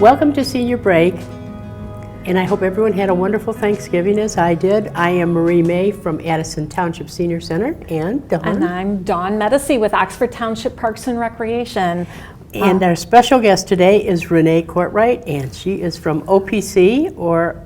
Welcome to Senior Break, and I hope everyone had a wonderful Thanksgiving as I did. I am Marie May from Addison Township Senior Center, and Dawn. And I'm Dawn Medici with Oxford Township Parks and Recreation. And our special guest today is Renee Courtright, and she is from OPC, or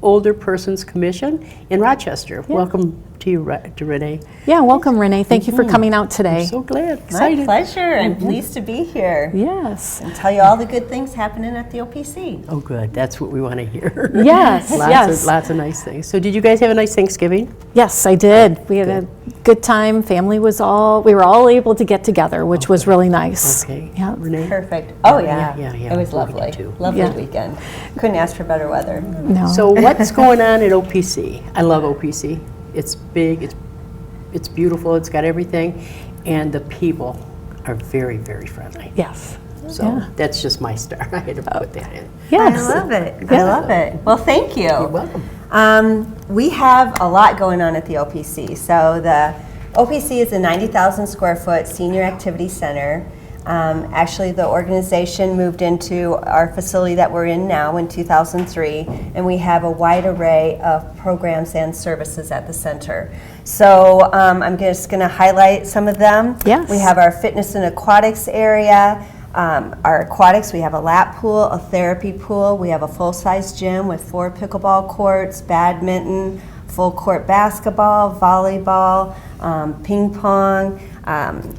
Older Persons Commission, in Rochester. Yeah. Welcome to you, Renee. Yeah, welcome, Renee. Thank you for coming out today. I'm so glad. Excited. My pleasure. I'm pleased to be here. Yes. And tell you all the good things happening at the OPC. Oh, good. That's what we want to hear. Yes, Lots of nice things. So did you guys have a nice Thanksgiving? Yes, I did. We had a good time. Family was we were all able to get together, which was really nice. Okay. Yeah. Renee? Perfect. Oh, yeah. Yeah. It was lovely. Lovely weekend. Couldn't ask for better weather. No. So what's going on at OPC? I love OPC. It's big, it's beautiful, it's got everything, and the people are very, very friendly. Yes. So that's just my star. I had to put that in. Yes. I love it. I love it. Well, thank you. You're welcome. We have a lot going on at the OPC. So the OPC is a 90,000 square foot senior activity center. Actually, the organization moved into our facility that we're in now in 2003, and we have a wide array of programs and services at the center. So I'm just going to highlight some of them. Yes. We have our fitness and aquatics area. Our aquatics, we have a lap pool, a therapy pool. We have a full-size gym with 4 pickleball courts, badminton, full court basketball, volleyball, ping pong.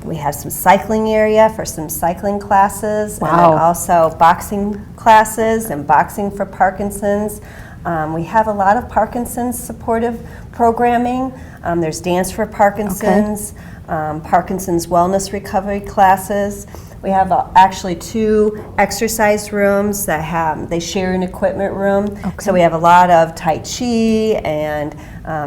We have some cycling area for some cycling classes. Wow. And then also boxing classes and boxing for Parkinson's. We have a lot of Parkinson's supportive programming. There's dance for Parkinson's, Parkinson's wellness recovery classes. We have actually 2 exercise rooms that they share an equipment room. Okay. So we have a lot of Tai Chi and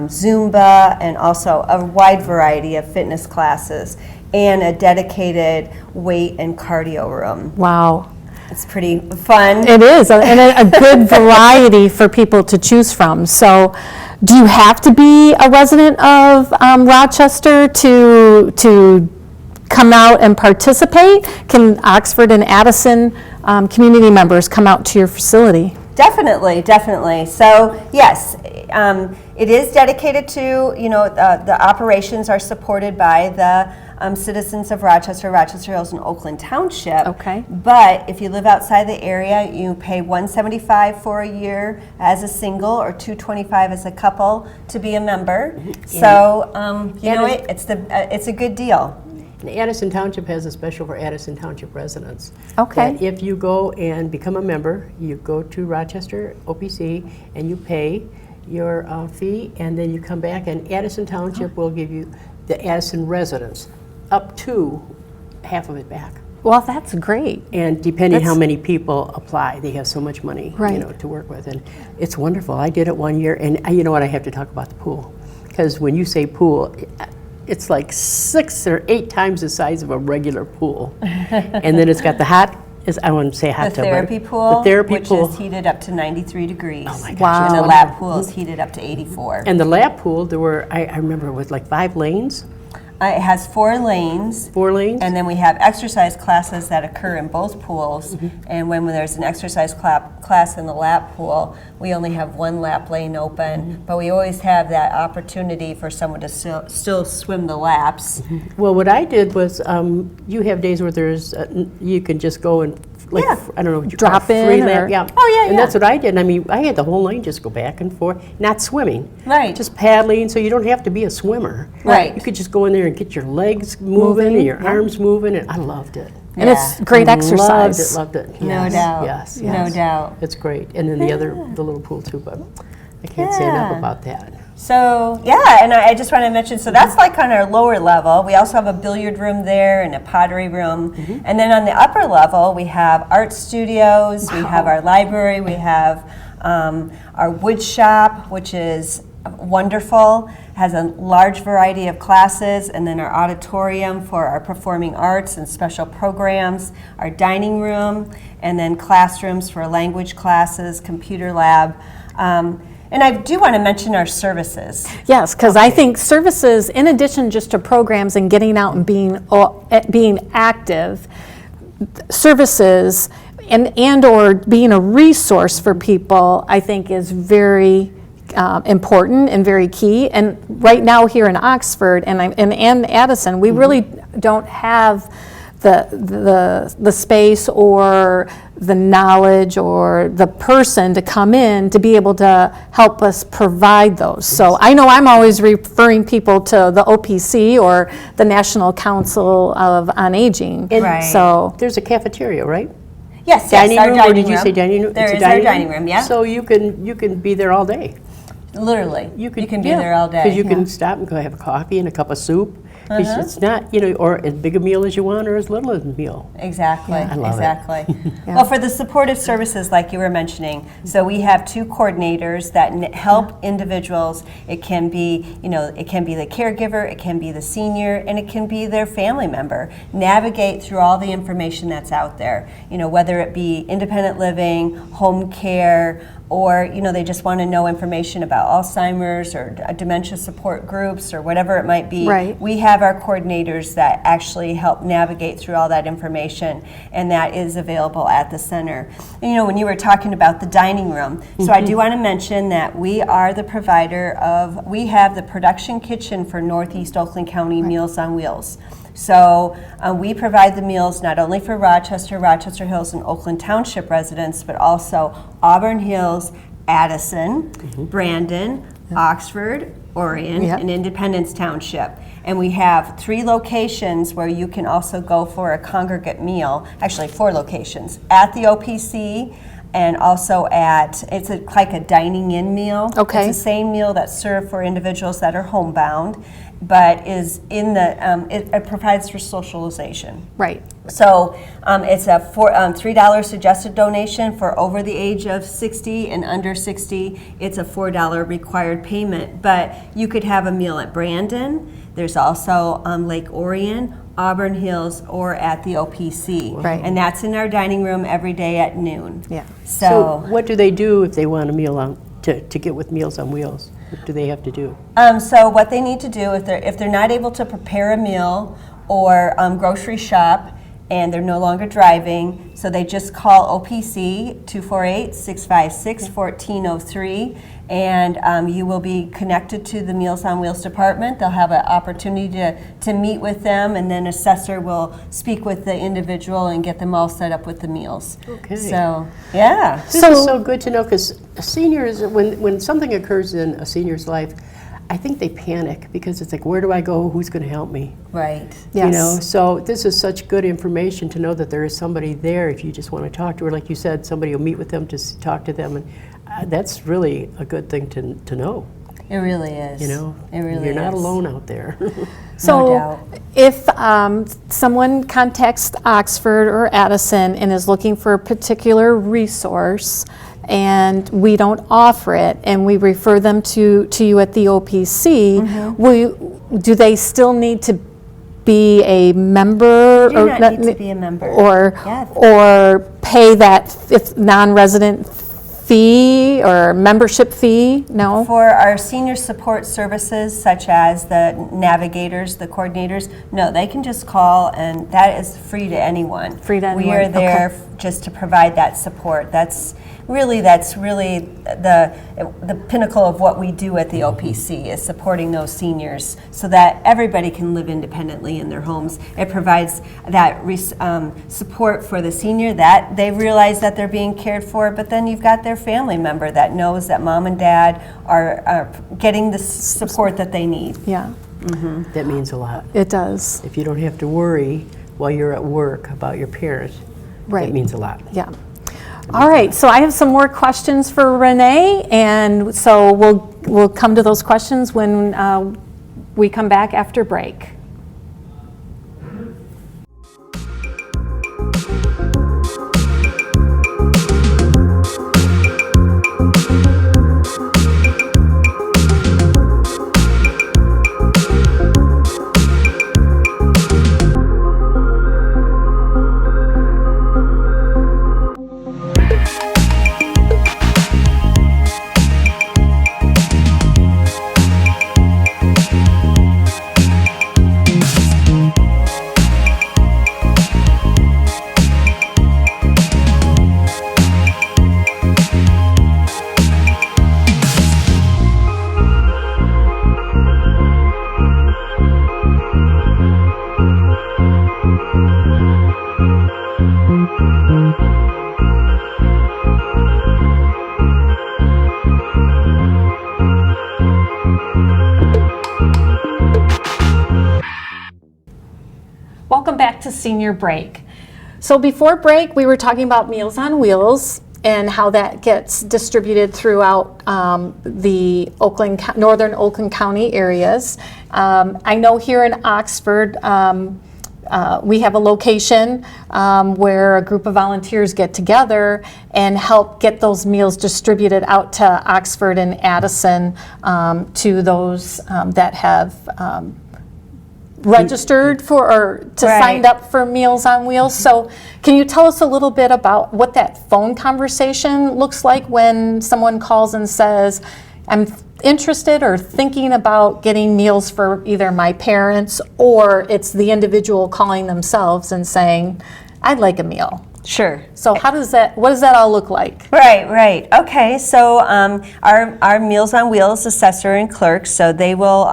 Zumba, and also a wide variety of fitness classes, and a dedicated weight and cardio room. Wow. It's pretty fun. It is, and a good variety for people to choose from. So do you have to be a resident of Rochester to come out and participate? Can Oxford and Addison community members come out to your facility? Definitely. So yes, it is dedicated to, the operations are supported by the citizens of Rochester, Rochester Hills, and Oakland Township. Okay. But if you live outside the area, you pay $175 for a year as a single, or $225 as a couple to be a member. So it's a good deal. Addison Township has a special for Addison Township residents. Okay. That if you go and become a member, you go to Rochester OPC and you pay your fee, and then you come back, and Addison Township will give you, the Addison residents, up to half of it back. Well, that's great. And depending how many people apply, they have so much money, right, to work with, and it's wonderful. I did it one year, and you know what? I have to talk about the pool, because when you say pool, it's like 6 or 8 times the size of a regular pool, and then it's got the I wouldn't say hot tub. Therapy pool, the therapy pool, which is heated up to 93 degrees. Oh my gosh! Wow. And the lap pool is heated up to 84. And the lap pool, there were, I remember, it was like 5 lanes. It has 4 lanes. 4 lanes. And then we have exercise classes that occur in both pools. And when there's an exercise class in the lap pool, we only have 1 lap lane open. But we always have that opportunity for someone to still swim the laps. Well, what I did was, you have days where there's, you can just go and, like, I don't know what you drop call it, in, free or, lap, yeah. Oh, yeah, And that's what I did. I mean, I had the whole lane just go back and forth, not swimming. Right. Just paddling, so you don't have to be a swimmer. Right. You could just go in there and get your legs moving and your arms moving, and I loved it. And it's great exercise. Loved it. No Yes, doubt. Yes. No doubt. It's great. And then the little pool too, but I can't say enough about that. So, yeah, and I just want to mention, so that's like on our lower level. We also have a billiard room there and a pottery room. And then on the upper level, we have art studios, we have our library, we have our wood shop, which is wonderful, has a large variety of classes, and then our auditorium for our performing arts and special programs, our dining room, and then classrooms for language classes, computer lab. And I do want to mention our services. Yes, because I think services, in addition just to programs and getting out and being active, services and/or being a resource for people, I think is very important and very key. And right now here in Oxford and Addison, we really don't have the space or the knowledge or the person to come in to be able to help us provide those. So I know I'm always referring people to the OPC or the National Council on Aging. Right. So There's a cafeteria, right? Yes, Dining our room, dining or did you room. say dining room? There It's a is our dining room, yeah. So you can be there all day. Literally, you can be yeah, there all day. Because you can stop and go have a coffee and a cup of soup. 'Cause it's not, or as big a meal as you want or as little as a meal. Exactly, I love it. exactly. Well, for the supportive services, like you were mentioning, so we have 2 coordinators that help individuals. It can be, it can be the caregiver, it can be the senior, and it can be their family member. Navigate through all the information that's out there, whether it be independent living, home care, or they just want to know information about Alzheimer's or dementia support groups or whatever it might be. Right. We have our coordinators that actually help navigate through all that information, and that is available at the center. And, when you were talking about the dining room, so I do want to mention that we are the provider we have the production kitchen for Northeast Oakland County Meals on Wheels. So we provide the meals not only for Rochester, Rochester Hills, and Oakland Township residents, but also Auburn Hills, Addison, Brandon, Oxford, Orion, Yep. and Independence Township. And we have 3 locations where you can also go for a congregate meal, actually 4 locations, at the OPC and also it's like a dining in meal. Okay. It's the same meal that's served for individuals that are homebound, but is in the, it provides for socialization. right. So it's a $3 suggested donation for over the age of 60 and under 60. It's a $4 required payment, but you could have a meal at Brandon. There's also Lake Orion, Auburn Hills, or at the OPC. Right. And that's in our dining room every day at noon. Yeah. So what do they do if they want a meal to get with Meals on Wheels? What do they have to do? So what they need to do if they're not able to prepare a meal or grocery shop and they're no longer driving, so they just call OPC 248-656-1403 and you will be connected to the Meals on Wheels department. They'll have an opportunity to meet with them, and then assessor will speak with the individual and get them all set up with the meals. Okay. So, yeah. This is so good to know, because seniors, when something occurs in a senior's life, I think they panic because it's like, where do I go? Who's going to help me? Right. Yes. So this is such good information to know that there is somebody there if you just want to talk to her. Like you said, somebody will meet with them to talk to them, and that's really a good thing to know. It really is. It really You're not is. alone out there. So doubt. if someone contacts Oxford or Addison and is looking for a particular resource and we don't offer it and we refer them to you at the OPC, do they still need to be a member? You do not need to be a member. Or, Yeah. or pay that non-resident fee or membership fee? No? For our senior support services, such as the navigators, the coordinators, no, they can just call, and that is free to anyone. Free to We anyone, are there okay. just to provide that support. That's really the pinnacle of what we do at the OPC, is supporting those seniors so that everybody can live independently in their homes. It provides that support for the senior, that they realize that they're being cared for, but then you've got their family member that knows that mom and dad are getting the support that they need. Yeah, That means a lot. it does. If you don't have to worry while you're at work about your parent, Right. that means a lot. Yeah. All right, so I have some more questions for Renee, and so we'll come to those questions when we come back after break. senior break. So before break, we were talking about Meals on Wheels and how that gets distributed throughout the northern Oakland County areas. I know here in Oxford, we have a location where a group of volunteers get together and help get those meals distributed out to Oxford and Addison to those that have registered for or signed up for Meals on Wheels. So can you tell us a little bit about what that phone conversation looks like when someone calls and says, I'm interested or thinking about getting meals for either my parents, or it's the individual calling themselves and saying, I'd like a meal? Sure. So what does that all look like? Right. Okay, so our Meals on Wheels assessor and clerk, so they will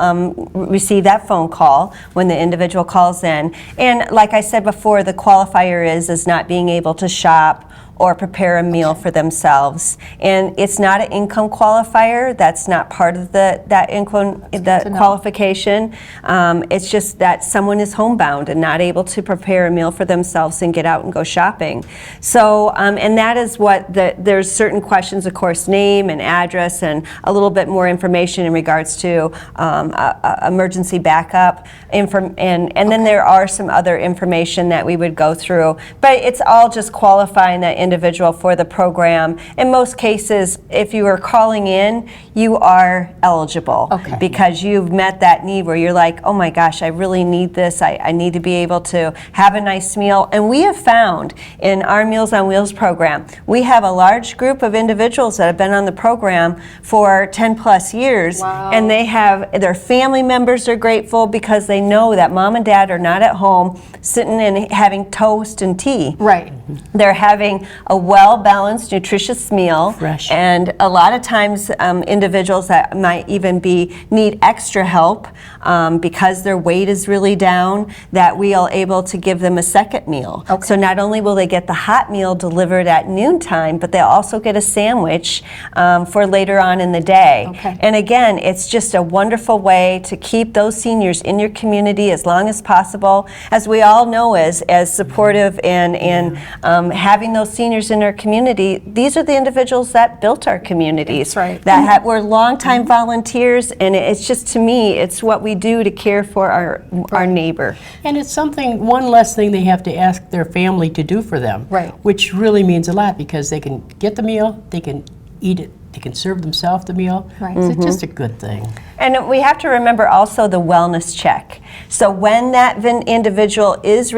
receive that phone call when the individual calls in. And like I said before, the qualifier is not being able to shop or prepare a meal for themselves. And it's not an income qualifier. That's not part of that income qualification. It's just that someone is homebound and not able to prepare a meal for themselves and get out and go shopping. So, and that is what there's certain questions, of course, name and address and a little bit more information in regards to emergency backup. And then there are some other information that we would go through. But it's all just qualifying that individual for the program. In most cases, if you are calling in, you are eligible because you've met that need where you're like, oh my gosh, I really need this. I need to be able to have a nice meal. And we have found in our Meals on Wheels program, we have a large group of individuals that have been on the program for 10 plus years. Wow. And their family members are grateful because they know that mom and dad are not at home sitting and having toast and tea. Right. They're having a well-balanced, nutritious meal. Fresh. And a lot of times individuals that might even need extra help because their weight is really down, that we are able to give them a second meal. Okay. So not only will they get the hot meal delivered at noontime, but they'll also get a sandwich for later on in the day. Okay. And again, it's just a wonderful way to keep those seniors in your community as long as possible. As we all know, as supportive and having those seniors in our community, these are the individuals that built our communities. That's right. That were longtime volunteers, and it's just, to me, it's what we do to care for our neighbor. And it's one less thing they have to ask their family to do for them. Right. Which really means a lot because they can get the meal, they can eat it, they can serve themselves the meal. Right. It's just a good thing. And we have to remember also the wellness check. So when that individual is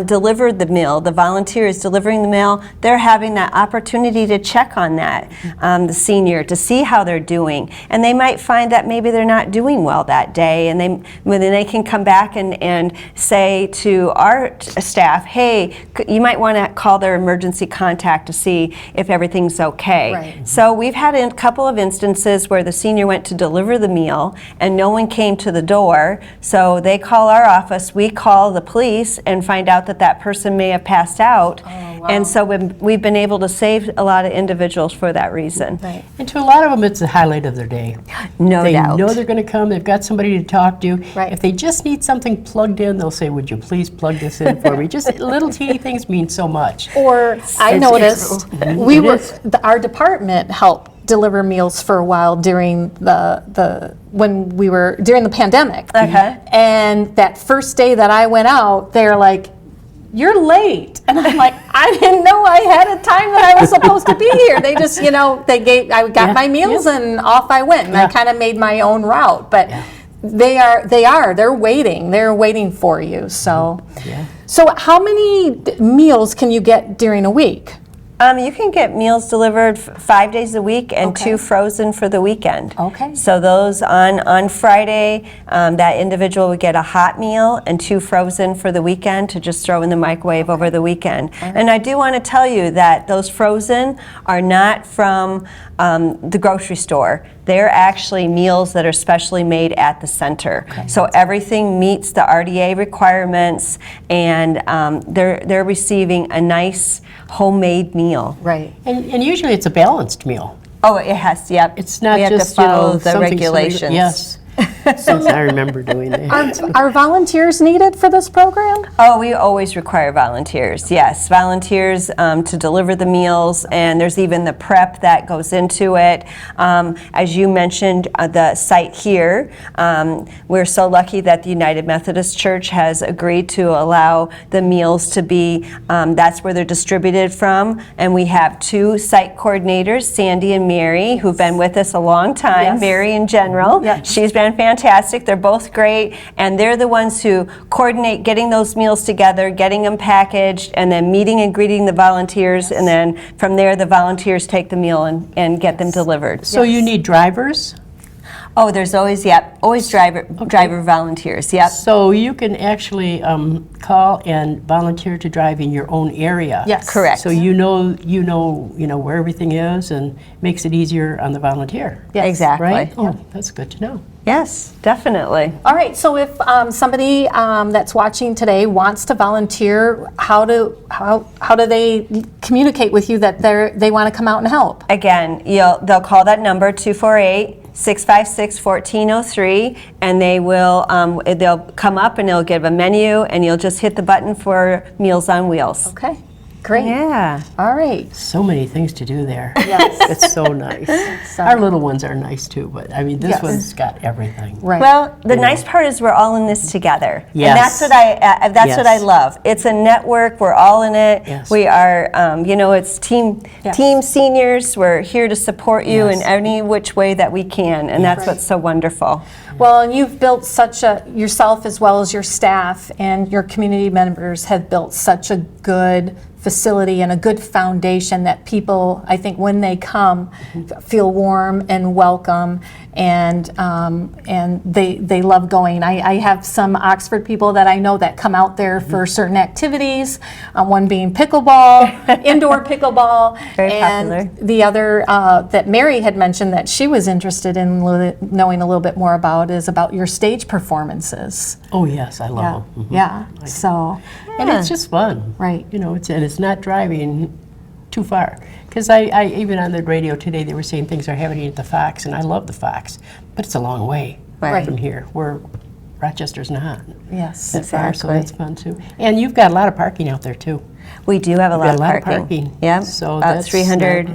delivered the meal, the volunteer is delivering the meal, they're having that opportunity to check on that, the senior, to see how they're doing. And they might find that maybe they're not doing well that day, and then they can come back and say to our staff, hey, you might want to call their emergency contact to see if everything's okay. Right. So we've had a couple of instances where the senior went to deliver the meal and no one came to the door, so they call our office, we call the police and find out that person may have passed out. Oh, wow. And so we've been able to save a lot of individuals for that reason. Right. And to a lot of them, it's the highlight of their day. No doubt. They know they're going to come, they've got somebody to talk to. Right. If they just need something plugged in, they'll say, would you please plug this in for me? Just little teeny things mean so much. Or I It's noticed true. our department helped deliver meals for a while during during the pandemic. Okay. And that first day that I went out, they're like, you're late. And I'm like, I didn't know I had a time that I was supposed to be here. They just, I got my meals and off I went. And I kind of made my own route. But they're waiting for you. So, so how many meals can you get during a week? You can get meals delivered 5 days a week and Okay. 2 frozen for the weekend. Okay. So those on Friday, that individual would get a hot meal and 2 frozen for the weekend to just throw in the microwave over the weekend. And I do want to tell you that those frozen are not from the grocery store. They're actually meals that are specially made at the center. So everything meets the RDA requirements, and they're receiving a nice homemade meal. Right. And usually it's a balanced meal. Oh, it has, yep. It's not we have just, to follow the something regulations. Yes. Yes, I remember doing that. Are volunteers needed for this program? Oh, we always require volunteers, yes. Volunteers to deliver the meals, and there's even the prep that goes into it. As you mentioned, the site here, we're so lucky that the United Methodist Church has agreed to allow the meals to be, that's where they're distributed from. And we have 2 site coordinators, Sandy and Mary, who've been with us a long time. Yes. Mary in general. Yeah. She's been fantastic. They're both great. And they're the ones who coordinate getting those meals together, getting them packaged, and then meeting and greeting the volunteers. And then from there, the volunteers take the meal and get them delivered. So you need drivers? Oh, there's always, always driver volunteers, yep. So you can actually call and volunteer to drive in your own area. Yes. Correct. So you know where everything is, and makes it easier on the volunteer. Yes. Exactly. Right? Oh, that's good to know. Yes, definitely. All right, so if somebody that's watching today wants to volunteer, how do they communicate with you that they want to come out and help? Again, they'll call that number 248-656-1403, and they will they'll come up and they'll give a menu, and you'll just hit the button for Meals on Wheels. Okay, great. Yeah. All right. So many things to do there. Yes. It's so nice. Our little ones are nice too, but I mean, this Yes. one's got everything. Right. Well, the nice part is we're all in this together, Yes. and that's what what I Yes. love. It's a network. We're all in it. Yes. We are, it's team seniors. We're here to support you Yes. in any which way that we can, and that's what's so wonderful. Well, and you've built yourself as well as your staff and your community members have built such a good facility and a good foundation that people, I think, when they come, feel warm and welcome, and they love going. I have some Oxford people that I know that come out there for certain activities. One being pickleball, indoor pickleball, Very and popular. the other that Mary had mentioned that she was interested in knowing a little bit more about is about your stage performances. Oh yes, I Yeah, love them. yeah. So, And it's just fun. Right. It's not driving too far. Because I even on the radio today, they were saying things are happening at the Fox, and I love the Fox, but it's a long way Right. from here, where Rochester's not yes. that far, so Exactly. that's fun too. And you've got a lot of parking out there too. We do have a lot got of a lot of parking. parking. Yeah, So about that's 300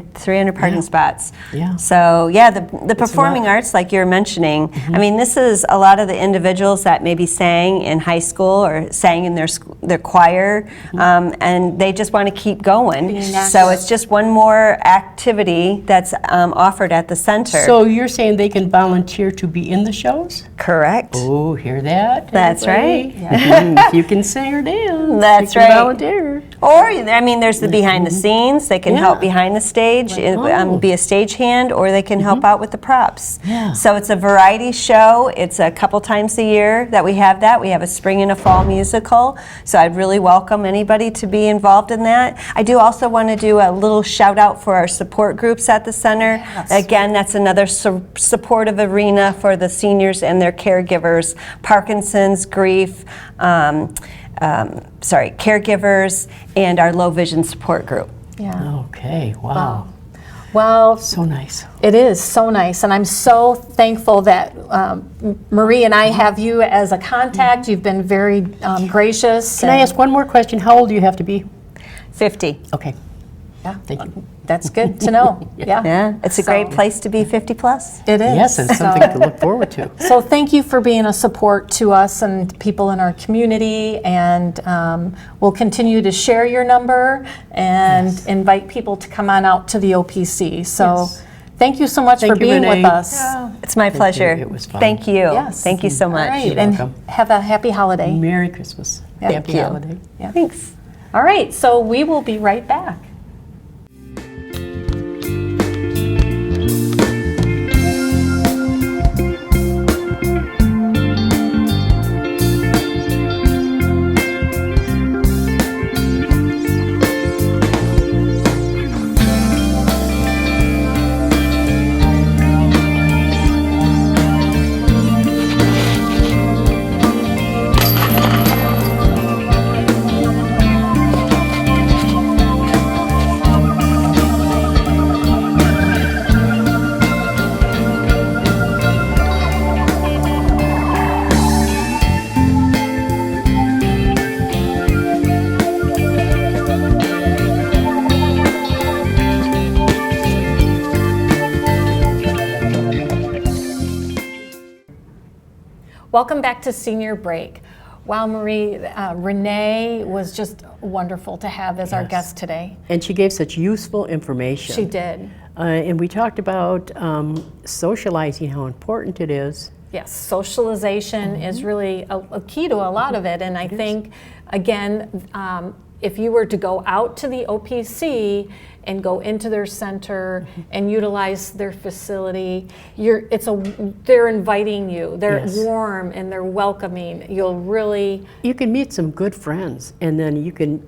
parking Yeah. spots. Yeah. So yeah, the performing lot. Mm-hmm. arts, like you're mentioning, I mean, this is a lot of the individuals that maybe sang in high school or sang in their choir, and they just want to keep going. Being So active. it's just one more activity that's offered at the center. So you're saying they can volunteer to be in the shows? Correct. Oh, hear that? That's everybody? right. If you can sing or dance, That's you can right. volunteer. Or, I mean, there's the behind the scenes. They can help Yeah. behind the stage, Oh. be a stagehand, or they can help out with the props. Yeah. So it's a variety show. It's a couple times a year that we have that. We have a spring and a fall musical. So I'd really welcome anybody to be involved in that. I do also want to do a little shout out for our support groups at the center. Yes. Again, that's another supportive arena for the seniors and their caregivers. Parkinson's, grief, caregivers, and our low vision support group. Yeah. Okay, wow. Well, So nice. it is so nice, and I'm so thankful that Marie and I have you as a contact. You've been very gracious. Can I ask one more question? How old do you have to be? 50. Okay, Yeah, thank you. that's good to know. Yeah. Yeah, it's a great So- place to be 50 plus. It is. Yes, and So- something to look forward to. So thank you for being a support to us and people in our community, and we'll continue to share your number and invite people to come on out to the OPC. So Yes. thank you so much Thank for you, being Renee. with us. It's my pleasure. It was fun. Thank you. Yes. Thank you so much. All right, You're and welcome. have a happy holiday. Merry Christmas. Happy you. holiday. Thanks. All right, so we will be right back. Welcome back to Senior Break. Wow, Marie, Renee was just wonderful to have as our Yes. guest today. And she gave such useful information. She did. And we talked about socializing, how important it is. Yes, socialization is really a key to a lot of it. And I think, again, if you were to go out to the OPC and go into their center and utilize their facility, they're inviting you. They're Yes. warm and they're welcoming. You'll really, You can meet some good friends, and then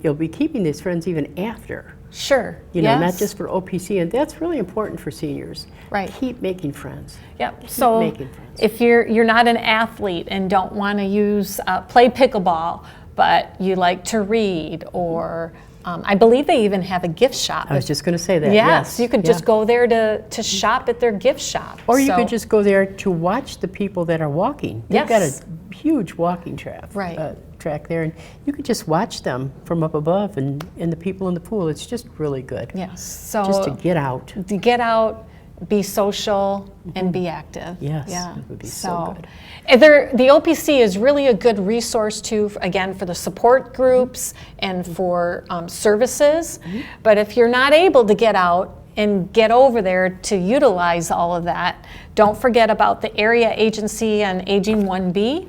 you'll be keeping these friends even after. sure. You know, not yes. just for OPC, and that's really important for seniors. Right. Keep making friends. Yep. So making friends. if you're not an athlete and don't want to play pickleball, but you like to read, or I believe they even have a gift shop. I was just going to say that. Yes, you could Yeah. just go there to shop at their gift shop. Or you So- could just go there to watch the people that are walking. They've got Yes. a huge walking track, Right. Track there, and you could just watch them from up above and the people in the pool. It's just really good. Yes. So Just to get out. to get out, be social, and be active. Yes, Yeah. it would be so good. And the OPC is really a good resource too, again, for the support groups and for services. But if you're not able to get out and get over there to utilize all of that, don't forget about the Area Agency on Aging 1B.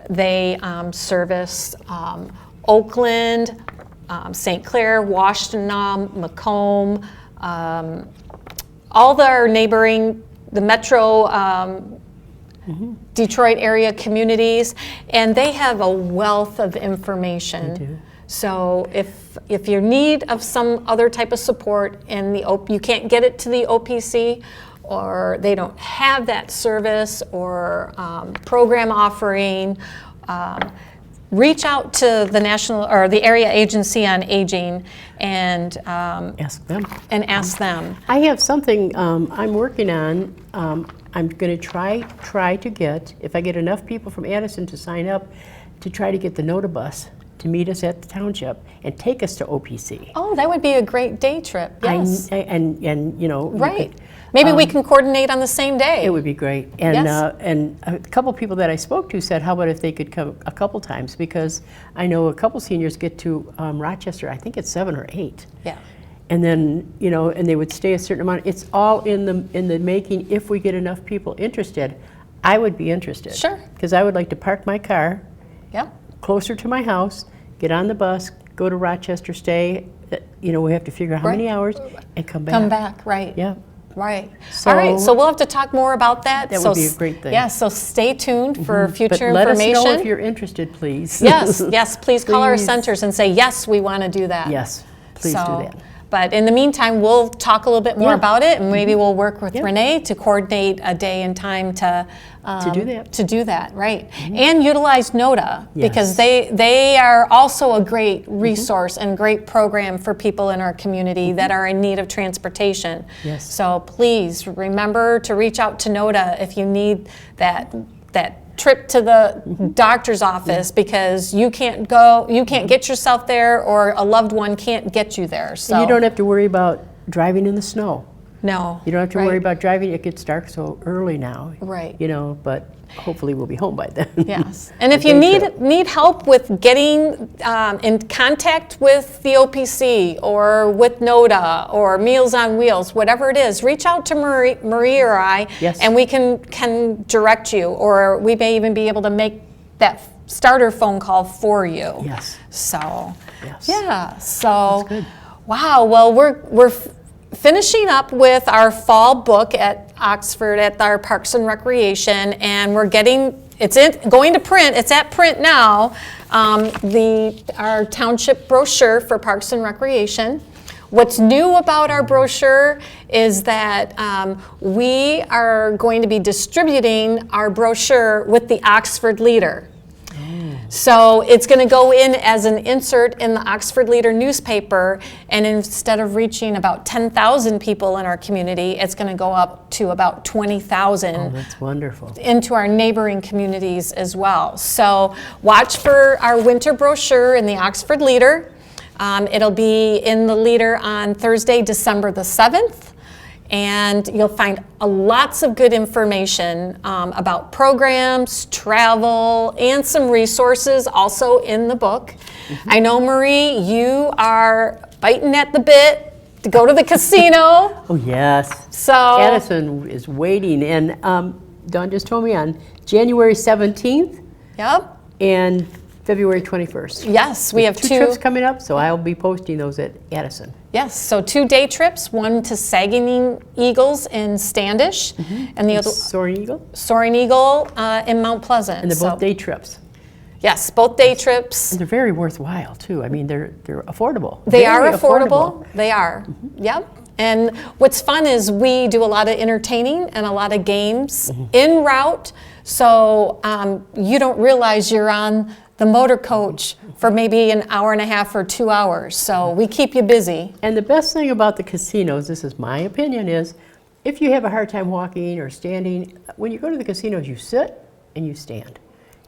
They service Oakland, St. Clair, Washtenaw, Macomb, all our neighboring, the metro Detroit area communities, and they have a wealth of information. They do. So if you're in need of some other type of support and you can't get it to the OPC, or they don't have that service or program offering, reach out to the national or the Area Agency on Aging and Ask them. ask them. I have something I'm working on. I'm going to try to get, if I get enough people from Addison to sign up, to try to get the NOTA bus to meet us at the township and take us to OPC. Oh, that would be a great day trip. Yes. And you know, you Right. could- Maybe we can coordinate on the same day. it would be great. And Yes. and a couple people that I spoke to said, how about if they could come a couple times? Because I know a couple seniors get to Rochester, I think it's 7 or 8. Yeah. And then, you know, and they would stay a certain amount. It's all in the making. If we get enough people interested, I would be interested. Sure. Because I would like to park my car Yeah. closer to my house, get on the bus, go to Rochester, stay. You know, we have to figure out how many Right. hours and come back. Come back, right. Yeah. Right. So- All right, so we'll have to talk more about that. That would be a great thing. Yeah, so stay tuned for future But let us information. know if you're interested, please. Yes, please call our Please. centers and say, yes, we want to do that. Yes, please do that. But in the meantime, we'll talk a little bit more Yeah. about it, and maybe we'll work with Yeah. Renee to coordinate a day and time to do that. To do that, right? And utilize NOTA because Yes. they are also a great resource and great program for people in our community that are in need of transportation. Yes. So please remember to reach out to NOTA if you need that trip to the doctor's office because you can't get yourself there, or a loved one can't get you there. So And you don't have to worry about driving in the snow. no, You don't have to right. worry about driving. It gets dark so early now. Right. You know, but hopefully we'll be home by then. Yes, and if A you day trip. need help with getting in contact with the OPC or with NOTA or Meals on Wheels, whatever it is, reach out to Marie or I, Yes. and we can direct you, or we may even be able to make that starter phone call for you. Yes. So, Yes. yeah. So, good. wow. Well, we're finishing up with our fall book at Oxford at our Parks and Recreation, and we're going to print. It's at print now. Our township brochure for Parks and Recreation. What's new about our brochure is that we are going to be distributing our brochure with the Oxford Leader. So it's going to go in as an insert in the Oxford Leader newspaper, and instead of reaching about 10,000 people in our community, it's going to go up to about 20,000 Oh, that's wonderful. into our neighboring communities as well. So watch for our winter brochure in the Oxford Leader. It'll be in the Leader on Thursday, December the 7th. And you'll find lots of good information about programs, travel, and some resources also in the book. I know, Marie, you are biting at the bit to go to the casino. Oh, yes. So Addison is waiting, and Dawn just told me on January 17th yep. and February 21st. Yes, we have Two trips coming up, so I'll be posting those at Addison. Yes, so 2 day trips, one to Sagging Eagles in Standish, and the other Soaring Eagle, Soaring Eagle in Mount Pleasant. and they're So- both day trips. Yes, both day trips. And they're very worthwhile, too. I mean, they're affordable. They are Very affordable. They are. Yep. And what's fun is we do a lot of entertaining and a lot of games en route, so you don't realize you're on the motor coach for maybe an hour and a half or 2 hours. So we keep you busy. And the best thing about the casinos, this is my opinion, is if you have a hard time walking or standing, when you go to the casinos, you sit and you stand.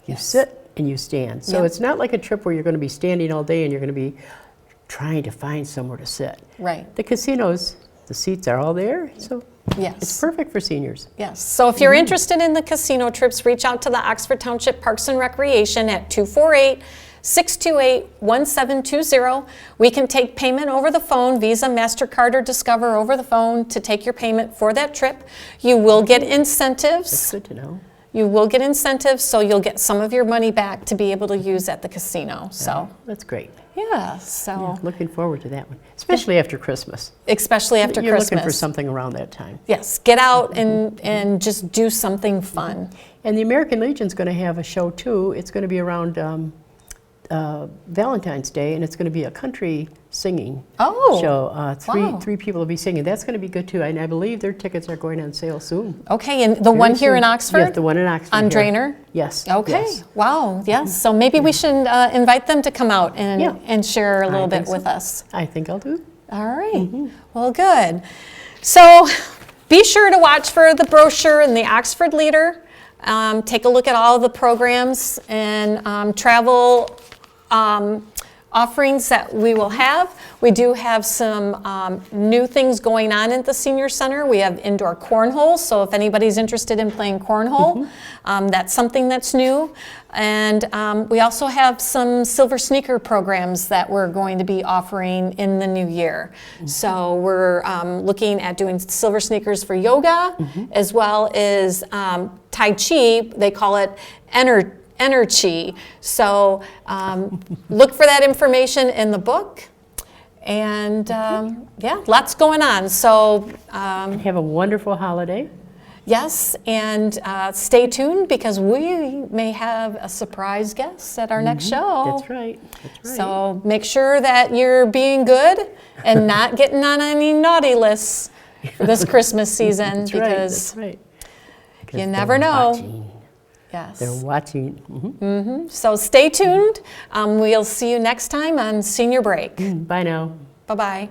You sit and you stand. So Yep. it's not like a trip where you're going to be standing all day and you're going to be trying to find somewhere to sit. Right. The casinos, the seats are all there, so Yes. it's perfect for seniors. Yes. So if you're interested in the casino trips, reach out to the Oxford Township Parks and Recreation at 248-628-1720. We can take payment over the phone, Visa, MasterCard, or Discover over the phone to take your payment for that trip. You will get That's incentives. good to know. You will get incentives, so you'll get some of your money back to be able to use at the casino. So, That's great. yeah, so Looking forward to that one, especially after Christmas. especially after You're Christmas. looking for something around that time. Yes, get out and just do something fun. And the American Legion's going to have a show too. It's going to be around Valentine's Day, and it's going to be a country singing Oh, show. wow. Three people will be singing. That's going to be good too. And I believe their tickets are going on sale soon. Okay, and the one here in Oxford? Yes, the one in Oxford. On here. Drainer? Yes. Okay, yes. wow, yes. So maybe we should invite them to come out and, Yeah. and share a little bit think so. with us. I think I'll do. All right, well, good. So be sure to watch for the brochure in the Oxford Leader. Take a look at all the programs and travel offerings that we will have. We do have some new things going on at the Senior Center. We have indoor cornhole, so if anybody's interested in playing cornhole, that's something that's new. And we also have some silver sneaker programs that we're going to be offering in the new year. So we're looking at doing silver sneakers for yoga, as well as Tai Chi. They call it Energy. So look for that information in the book. And yeah, lots going on. So Have a wonderful holiday. yes, and stay tuned because we may have a surprise guest at our next show. That's right. That's right. So make sure that you're being good and not getting on any naughty lists for this Christmas season that's because right. you Because never they're know. watching. Yes. They're watching. Mhm. So stay tuned. We'll see you next time on Senior Break. Bye now. Bye-bye.